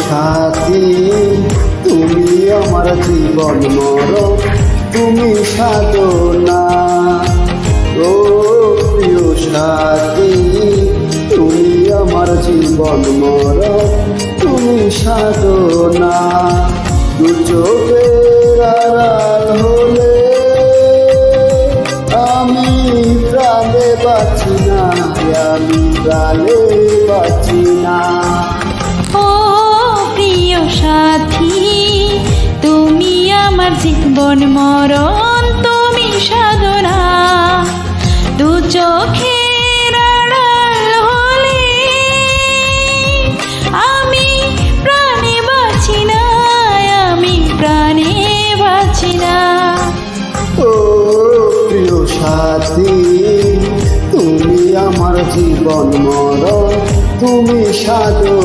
সাথী তুমি আমার জীবন মরণ, তুমি সাধনা। ও প্রিয় সাথী তুমি আমার জীবন মরণ, তুমি সাধনা। দু চোখের আড়াল হলে আমি প্রাণে বাঁচি না, আমি প্রাণে বাঁচি না। ও প্রিয় সাথী তুমি আমার জীবন মরণ, তুমি সাধনা। দু চোখের আড়াল হলে আমি প্রাণে বাঁচি না, আমি প্রাণে বাঁচি না। ও প্রিয় সাথী তুমি আমার জীবন মরণ, তুমি সাধনা।